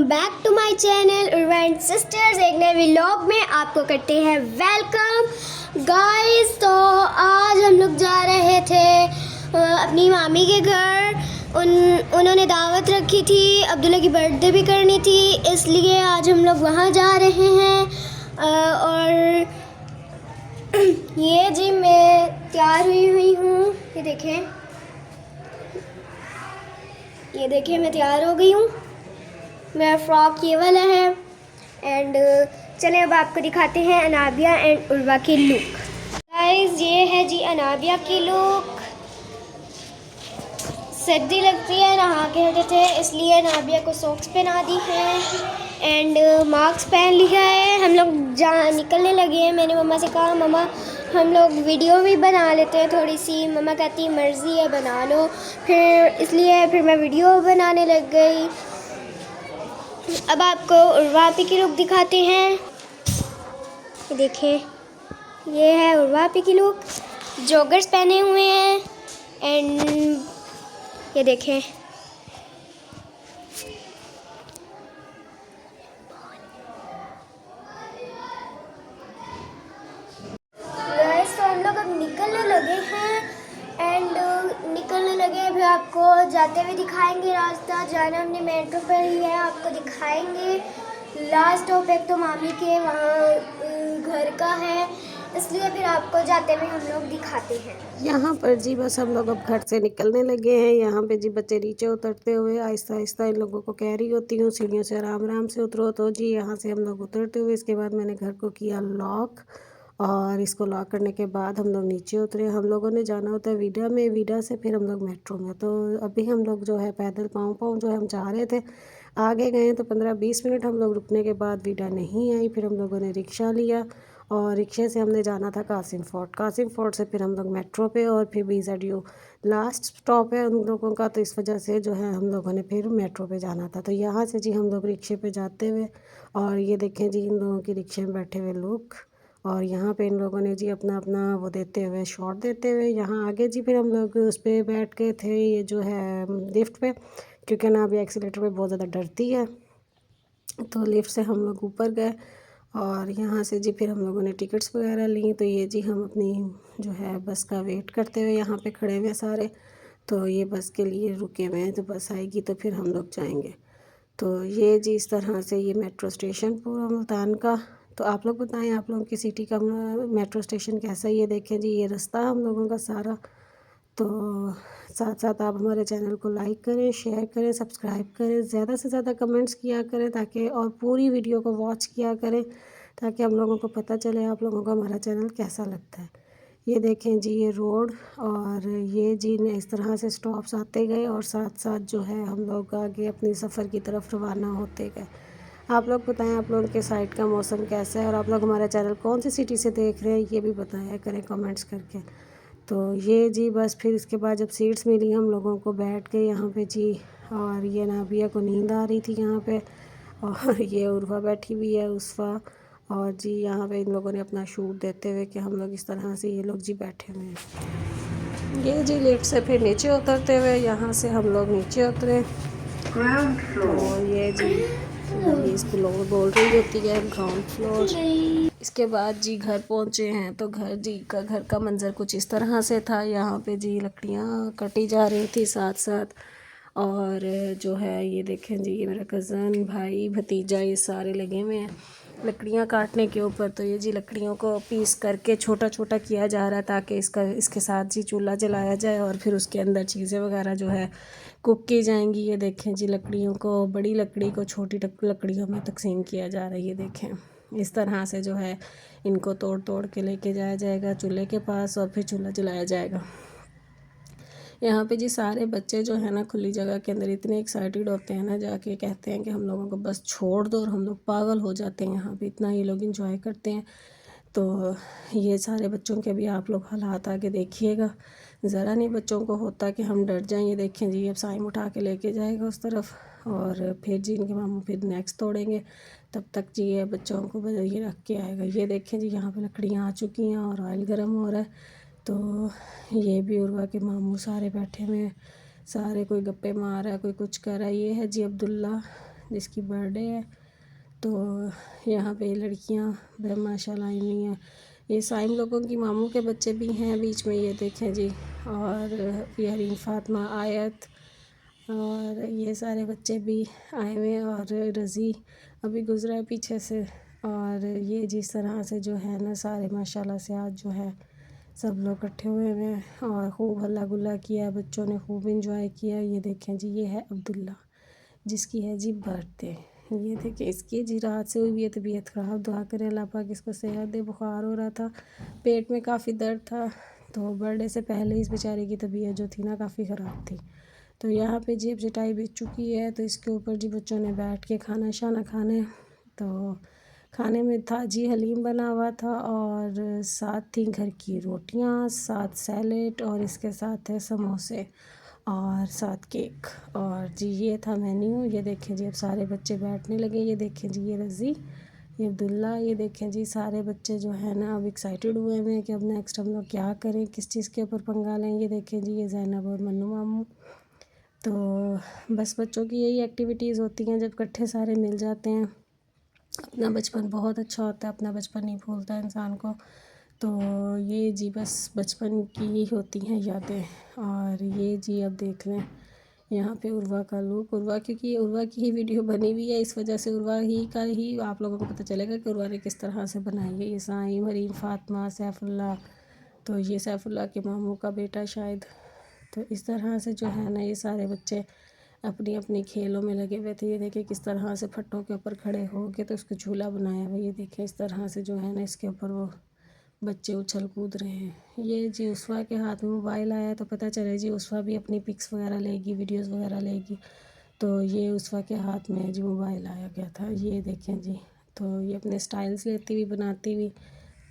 Back to my channel Urva and sisters. एक नए vlog में आपको करते हैं वेलकम गाइस। तो आज हम लोग जा रहे थे अपनी मामी के घर। उन्होंने दावत रखी थी, अब्दुल्ला की बर्थडे भी करनी थी, इसलिए आज हम लोग वहाँ जा रहे हैं। और ये जी मैं तैयार हुई हूँ, ये देखें मैं तैयार हो गई हूँ। मेरा फ्रॉक ये वाला है। एंड चलें अब आपको दिखाते हैं अनाबिया एंड उर्वा की लुक। गाइस ये है जी अनाबिया की लुक। सर्दी लगती है, नहा के हटे थे, इसलिए अनाबिया को सॉक्स पहना दी हैं एंड मास्क पहन लिया है। हम लोग निकलने लगे हैं। मैंने मम्मा से कहा मम्मा हम लोग वीडियो भी बना लेते हैं थोड़ी सी। मम्मा कहती मर्ज़ी है बना लो, फिर मैं वीडियो बनाने लग गई। अब आपको उर्वा की लुक दिखाते हैं। ये देखें, ये है उर्वा की लुक। जॉगर्स पहने हुए हैं एंड ये देखें गाइस। तो हम लोग अब निकलने लगे हैं एंड फिर आपको जाते हुए दिखाएंगे। रास्ता जाना हमने मेट्रो पर ही है, आपको दिखाएंगे। लास्ट स्टॉप एक तो मामी के वहाँ घर का है, इसलिए फिर आपको जाते हुए हम लोग दिखाते हैं। यहाँ पर जी बस हम लोग अब घर से निकलने लगे हैं। यहाँ पे जी बच्चे नीचे उतरते हुए आहिस्ता आहिस्ता इन लोगों को कह रही होती हूँ सीढ़ियों से आराम आराम से उतरो। तो जी यहाँ से हम लोग उतरते हुए इसके बाद मैंने घर को किया लॉक, और इसको लॉक करने के बाद हम लोग नीचे उतरे। हम लोगों ने जाना होता है वीडा में, वीडा से फिर हम लोग मेट्रो में। तो अभी हम लोग जो है पैदल पाँव जो है हम जा रहे थे, आगे गए तो 15-20 मिनट हम लोग रुकने के बाद वीडा नहीं आई। फिर हम लोगों ने रिक्शा लिया और रिक्शे से हमने जाना था कासिम फोर्ट से फिर हम लोग मेट्रो पे और फिर BZU लास्ट स्टॉप है उन लोगों का, तो इस वजह से जो है हम लोगों ने फिर मेट्रो पे जाना था। तो यहाँ से जी हम लोग रिक्शे पे जाते हुए, और ये देखें जी इन लोगों की रिक्शे में बैठे हुए लोग, और यहाँ पे इन लोगों ने जी अपना अपना वो देते हुए शॉट देते हुए यहाँ आगे जी फिर हम लोग उस पर बैठ गए थे, ये जो है लिफ्ट पे, क्योंकि ना अभी एक्सीलेटर पे बहुत ज़्यादा डरती है। तो लिफ्ट से हम लोग ऊपर गए और यहाँ से जी फिर हम लोगों ने टिकट्स वगैरह ली। तो ये जी हम अपनी जो है बस का वेट करते हुए यहाँ पे खड़े हुए सारे। तो ये बस के लिए रुके हुए हैं, तो बस आएगी तो फिर हम लोग जाएंगे। तो ये जी इस तरह से ये मेट्रो स्टेशन पूरा मुल्तान का। तो आप लोग बताएं आप लोगों की सिटी का मेट्रो स्टेशन कैसा है। ये देखें जी ये रास्ता हम लोगों का सारा। तो साथ साथ आप हमारे चैनल को लाइक करें, शेयर करें, सब्सक्राइब करें, ज़्यादा से ज़्यादा कमेंट्स किया करें ताकि, और पूरी वीडियो को वॉच किया करें ताकि हम लोगों को पता चले आप लोगों को हमारा चैनल कैसा लगता है। ये देखें जी ये रोड, और ये जी ने इस तरह से स्टॉप्स आते गए और साथ साथ जो है हम लोग आगे अपनी सफ़र की तरफ रवाना होते गए। आप लोग बताएं आप लोगों के साइड का मौसम कैसा है, और आप लोग हमारा चैनल कौन सी सिटी से देख रहे हैं ये भी बताया करें कमेंट्स करके। तो ये जी बस फिर इसके बाद जब सीट्स मिली हम लोगों को बैठ गए यहाँ पे जी, और ये नाबिया को नींद आ रही थी यहाँ पे, और ये उर्वा बैठी हुई है उसवा, और जी यहाँ पे इन लोगों ने अपना शूट देते हुए कि हम लोग इस तरह से ये लोग जी बैठे हुए हैं। ये जी लिफ्ट से फिर नीचे उतरते हुए यहाँ से हम लोग नीचे उतरे। तो ये जी इसको लोग बोल रही होती है ग्राउंड फ्लोर। इसके बाद जी घर पहुंचे हैं। तो घर का मंज़र कुछ इस तरह से था। यहाँ पे जी लकड़ियाँ कटी जा रही थी साथ साथ, और जो है ये देखें जी ये मेरा कज़न भाई भतीजा ये सारे लगे हुए हैं लकड़ियाँ काटने के ऊपर। तो ये जी लकड़ियों को पीस करके छोटा छोटा किया जा रहा है ताकि इसके साथ जी चूल्हा जलाया जाए और फिर उसके अंदर चीज़ें वगैरह जो है कुक की जाएंगी। ये देखें जी लकड़ियों को, बड़ी लकड़ी को छोटी लकड़ियों में तकसीम किया जा रहा है। ये देखें इस तरह से जो है इनको तोड़ तोड़ के लेके जाया जाएगा चूल्हे के पास और फिर चूल्हा जलाया जाएगा। यहाँ पे जी सारे बच्चे जो है ना खुली जगह के अंदर इतने एक्साइटेड होते हैं ना, जाके कहते हैं कि हम लोगों को बस छोड़ दो, और हम लोग पागल हो जाते हैं यहाँ पे, इतना ये लोग इंजॉय करते हैं। तो ये सारे बच्चों के भी आप लोग हालात आगे देखिएगा। ज़रा नहीं बच्चों को होता कि हम डर जाएं। ये देखें जी अब साइम उठा के लेके जाएगा उस तरफ, और फिर जी इनके मामू फिर नेक्स्ट तोड़ेंगे, तब तक जी ये बच्चों को ये रख के आएगा। ये देखें जी यहाँ पे लकड़ियाँ आ चुकी हैं और ऑयल गर्म हो रहा है। तो ये भी उर्वा के मामू सारे बैठे हुए हैं, सारे कोई गप्पे मार रहा है कोई कुछ कर रहा है। ये है जी अब्दुल्ला जिसकी बर्थडे है। तो यहाँ पे लड़कियाँ माशाल्लाह आई हुई हैं। ये साइम लोगों की मामू के बच्चे भी हैं बीच में, ये देखें जी। और ये फातिमा, आयत और ये सारे बच्चे भी आए हुए हैं। और रज़ी अभी गुज़रा है पीछे से। और ये जिस तरह से जो है ना सारे माशाल्लाह से आज जो है सब लोग इकट्ठे हुए हैं और खूब हल्ला गुल्ला किया, बच्चों ने खूब इंजॉय किया। ये देखें जी, ये है अब्दुल्ला जिसकी है जी बर्थडे। ये देखें इसकी जी रात से हुई है तबीयत ख़राब, दुआ करें अल्लाह पाक इसको सेहत दे। बुखार हो रहा था, पेट में काफ़ी दर्द था, तो बर्थडे से पहले इस बेचारे की तबीयत जो थी ना काफ़ी ख़राब थी। तो यहाँ पे जी अब चटाई बिछ चुकी है, तो इसके ऊपर जी बच्चों ने बैठ के खाना शाना खाने। तो खाने में था जी हलीम बना हुआ था और साथ थी घर की रोटियाँ, साथ सैलेड और इसके साथ है समोसे और साथ केक। और जी ये था मेन्यू। ये देखें जी अब सारे बच्चे बैठने लगे। ये देखें जी ये रज़ी, ये अब्दुल्ला, ये देखें जी सारे बच्चे जो है ना अब एक्साइटेड हुए हैं कि अब नेक्स्ट हम लोग क्या करें, किस चीज़ के ऊपर पंगा लें। ये देखें जी ये ज़ैनब और मन्नू मामू। तो बस बच्चों की यही एक्टिविटीज़ होती हैं जब इकट्ठे सारे मिल जाते हैं। अपना बचपन बहुत अच्छा होता है, अपना बचपन नहीं भूलता इंसान को। तो ये जी बस बचपन की ही होती हैं यादें। और ये जी अब देख लें यहाँ पे उर्वा का लुक, उर्वा क्योंकि ये उर्वा की ही वीडियो बनी हुई है, इस वजह से उर्वा ही का ही आप लोगों को पता चलेगा कि उर्वा ने किस तरह से बनाई है। ये साईं, मरीन, फातिमा, सैफुल्ला, तो ये सैफुल्ला के मामू का बेटा शायद। तो इस तरह से जो है ना ये सारे बच्चे अपनी अपनी खेलों में लगे हुए थे। ये देखें किस तरह से फट्टों के ऊपर खड़े हो के तो उसको झूला बनाया हुआ। ये देखें इस तरह से जो है ना इसके ऊपर वो बच्चे उछल कूद रहे हैं। ये जी उस्वा के हाथ में मोबाइल आया तो पता चले जी उस्वा भी अपनी पिक्स वगैरह लेगी, वीडियोस वगैरह लेगी। तो ये उस्वा के हाथ में जी मोबाइल आया गया था। ये देखें जी, तो ये अपने स्टाइल्स लेती हुई बनाती हुई।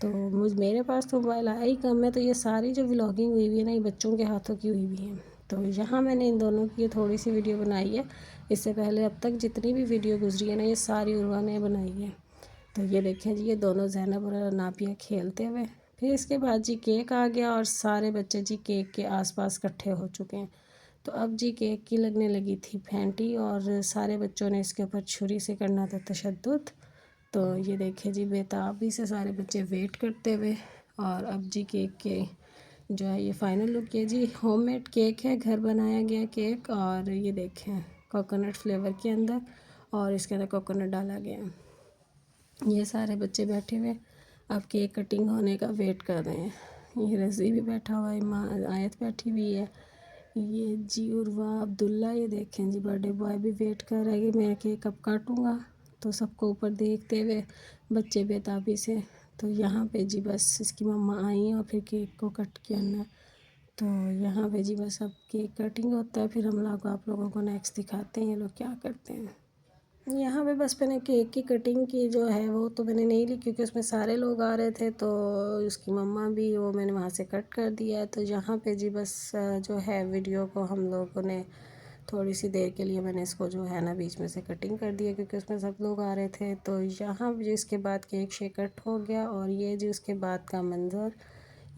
तो मेरे पास तो मोबाइल आया ही कम है, तो ये सारी जो व्लॉगिंग हुई हुई है ना ये बच्चों के हाथों की हुई हुई है। तो यहाँ मैंने इन दोनों की थोड़ी सी वीडियो बनाई है। इससे पहले अब तक जितनी भी वीडियो गुजरी है ना ये सारी उर्वा ने बनाई है। तो ये देखें जी ये दोनों ज़ैनब और नापिया खेलते हुए। फिर इसके बाद जी केक आ गया और सारे बच्चे जी केक के आसपास इकट्ठे हो चुके हैं। तो अब जी केक की लगने लगी थी फैंटी और सारे बच्चों ने इसके ऊपर छुरी से करना था तशद्दुद। तो ये देखें जी बेताबी से सारे बच्चे वेट करते हुए। और अब जी केक के जो है ये फ़ाइनल लुक है जी। होममेड केक है, घर बनाया गया केक। और ये देखें कोकोनट फ्लेवर के अंदर और इसके अंदर कोकोनट डाला गया है। ये सारे बच्चे बैठे हुए अब केक कटिंग होने का वेट कर रहे हैं। ये रज़ी भी बैठा हुआ है, माँ आयत बैठी हुई है। ये जी उर्वा, अब्दुल्ला, ये देखें जी बर्थडे बॉय भी वेट कर रहा है कि मैं केक कब काटूँगा। तो सबको ऊपर देखते हुए बच्चे बेताबी से। तो यहाँ पे जी बस इसकी मम्मा आई और फिर केक को कट किया ना। तो यहाँ पे जी बस अब केक कटिंग होता है, फिर हम लोग आप लोगों को नेक्स्ट दिखाते हैं ये लोग क्या करते हैं। यहाँ पे बस मैंने केक की कटिंग की जो है वो तो मैंने नहीं ली क्योंकि उसमें सारे लोग आ रहे थे। तो उसकी मम्मा भी, वो मैंने वहाँ से कट कर दिया है। तो यहाँ पे जी बस जो है वीडियो को हम लोगों ने थोड़ी सी देर के लिए मैंने इसको जो है ना बीच में से कटिंग कर दिया क्योंकि उसमें सब लोग आ रहे थे। तो यहाँ जी इसके बाद केक शेक कट हो गया और ये जी उसके बाद का मंज़र।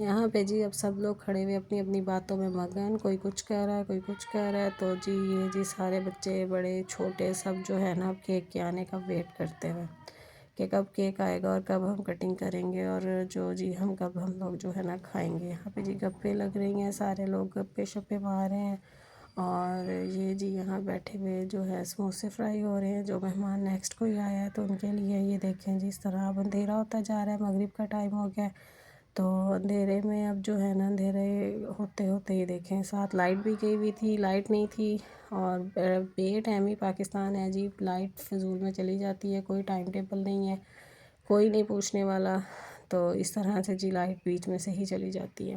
यहाँ पे जी अब सब लोग खड़े हुए अपनी अपनी बातों में मगन, कोई कुछ कह रहा है कोई कुछ कह रहा है। तो जी ये जी सारे बच्चे बड़े छोटे सब जो है ना अब केक के आने का वेट करते हुए कि कब केक आएगा और कब हम कटिंग करेंगे और जो जी कब हम लोग जो है ना खाएंगे। यहाँ पे जी गप्पे लग रही हैं, सारे लोग गप्पे शप्पे मार रहे हैं। और ये जी यहाँ बैठे हुए जो है समोसे फ्राई हो रहे हैं, जो मेहमान नेक्स्ट कोई आया है तो उनके लिए। ये देखें जी इस तरह अब अंधेरा होता जा रहा है, मगरिब का टाइम हो गया। तो अंधेरे में अब जो है ना अंधेरे होते होते ये देखें साथ लाइट भी गई हुई थी, लाइट नहीं थी। और बेटाइमी पाकिस्तान है जी, लाइट फिजूल में चली जाती है, कोई टाइम टेबल नहीं है, कोई नहीं पूछने वाला। तो इस तरह से जी लाइट बीच में से ही चली जाती है।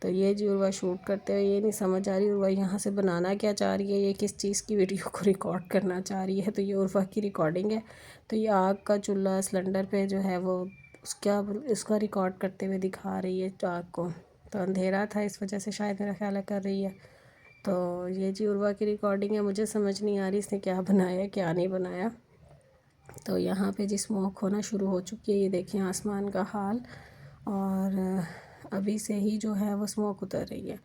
तो ये जी उर्वा शूट करते हुए, ये नहीं समझ आ रही उर्वा यहाँ से बनाना क्या चाह रही है, ये किस चीज़ की वीडियो को रिकॉर्ड करना चाह रही है। तो ये उर्वा की रिकॉर्डिंग है। तो ये आग का चूल्हा सिलेंडर पे जो है वो उसका रिकॉर्ड करते हुए दिखा रही है आग को। तो अंधेरा था इस वजह से शायद मेरा ख्याल कर रही है। तो ये जी उर्वा की रिकॉर्डिंग है, मुझे समझ नहीं आ रही इसने क्या बनाया क्या नहीं बनाया। तो यहाँ पे जी स्मोक होना शुरू हो चुकी है, ये देखें आसमान का हाल। और अभी से ही जो है वो स्मोक उतर रही है।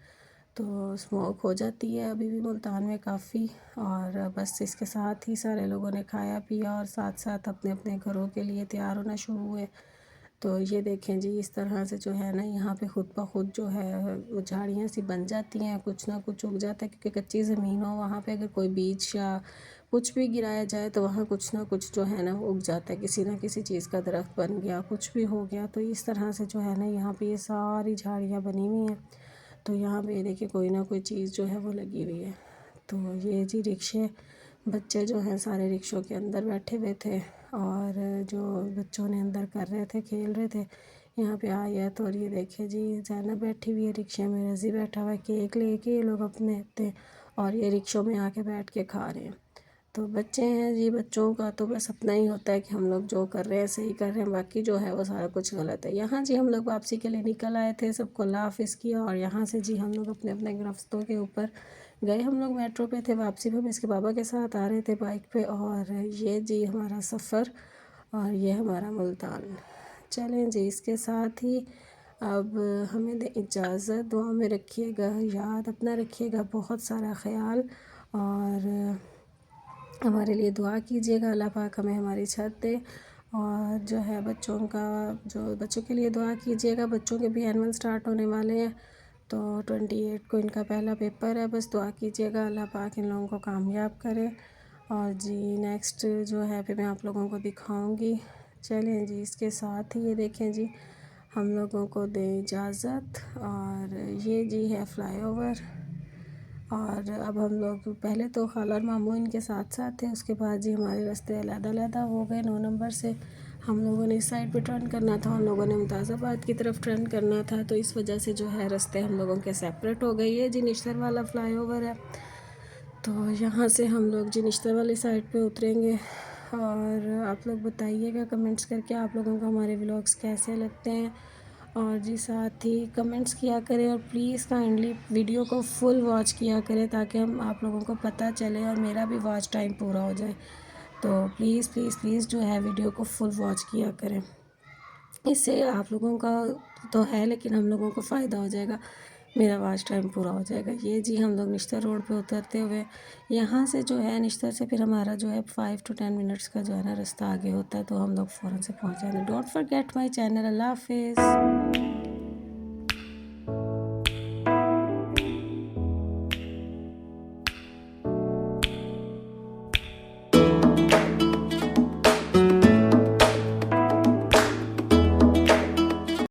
तो स्मोक हो जाती है अभी भी मुल्तान में काफ़ी। और बस इसके साथ ही सारे लोगों ने खाया पिया और साथ साथ अपने अपने घरों के लिए तैयार होना शुरू हुए। तो ये देखें जी, इस तरह से जो है ना यहाँ पे खुद ब खुद जो है वो झाड़ियाँ सी बन जाती हैं, कुछ ना कुछ उग जाता है, क्योंकि कच्ची ज़मीन हो वहाँ पे अगर कोई बीज या कुछ भी गिराया जाए तो वहाँ कुछ ना कुछ जो है ना उग जाता है, किसी ना किसी चीज़ का दरख्त बन गया, कुछ भी हो गया। तो इस तरह से जो है ना यहाँ पे ये सारी झाड़ियाँ बनी हुई हैं। तो यहाँ पे देखिए कोई ना कोई चीज़ जो है वो लगी हुई है। तो ये जी रिक्शे, बच्चे जो हैं सारे रिक्शों के अंदर बैठे हुए थे और जो बच्चों ने अंदर कर रहे थे, खेल रहे थे, यहाँ पे आए हैं। तो और ये देखिए जी ज़ैनब बैठी हुई है रिक्शे में, रज़ी बैठा हुआ है, केक लेके ये लोग अपने अपने, और ये रिक्शों में आके बैठ के खा रहे हैं। तो बच्चे हैं जी, बच्चों का तो बस अपना ही होता है कि हम लोग जो कर रहे हैं सही कर रहे हैं, बाकी जो है वो सारा कुछ गलत है। यहाँ जी हम लोग वापसी के लिए निकल आए थे, सबको अल्लाह हाफ़िज़ किया और यहाँ से जी हम लोग अपने अपने रास्तों के ऊपर गए। हम लोग मेट्रो पे थे, वापसी पे हम इसके पापा के साथ आ रहे थे बाइक पे। और ये जी हमारा सफ़र और ये हमारा मुल्तान। चलें जी, इसके साथ ही अब हमें दे इजाज़त। दुआ में रखिएगा याद, अपना रखिएगा बहुत सारा ख्याल और हमारे लिए दुआ कीजिएगा, अल्लाह पाक हमें हमारी छत दे। और जो है बच्चों के लिए दुआ कीजिएगा, बच्चों के भी एनुअल स्टार्ट होने वाले हैं। तो 28 को इनका पहला पेपर है, बस दुआ कीजिएगा अल्लाह पाक इन लोगों को कामयाब करे। और जी नेक्स्ट जो है फिर मैं आप लोगों को दिखाऊंगी। चलें जी, इसके साथ ही ये देखें जी हम लोगों को दे इजाज़त। और ये जी है फ्लाईओवर। और अब हम लोग, पहले तो खाला और मामू इनके साथ साथ थे, उसके बाद जी हमारे रास्ते अलग-अलग हो गए। 9 नंबर से हम लोगों ने इस साइड पे टर्न करना था, उन लोगों ने मुमताज़ाबाद की तरफ टर्न करना था। तो इस वजह से जो है रास्ते हम लोगों के सेपरेट हो गई है। जी निश्तर वाला फ्लाईओवर है, तो यहाँ से हम लोग जी निश्तर वाली साइड पे उतरेंगे। और आप लोग बताइएगा कमेंट्स करके आप लोगों को हमारे व्लॉग्स कैसे लगते हैं। और जी साथ ही कमेंट्स किया करें और प्लीज़ काइंडली वीडियो को फुल वॉच किया करें, ताकि हम आप लोगों को पता चले और मेरा भी वॉच टाइम पूरा हो जाए। तो प्लीज़ प्लीज़ प्लीज़ जो है वीडियो को फुल वॉच किया करें, इससे आप लोगों का तो है लेकिन हम लोगों को फ़ायदा हो जाएगा, मेरा वॉच टाइम पूरा हो जाएगा। ये जी हम लोग निश्तर रोड पे उतरते हुए, यहाँ से जो है निश्तर से फिर हमारा जो है 5 to 10 मिनट्स का जो है ना रास्ता आगे होता है, तो हम लोग फ़ौरन से पहुँच जाएंगे। Don't forget my channel. अल्लाह हाफिज़।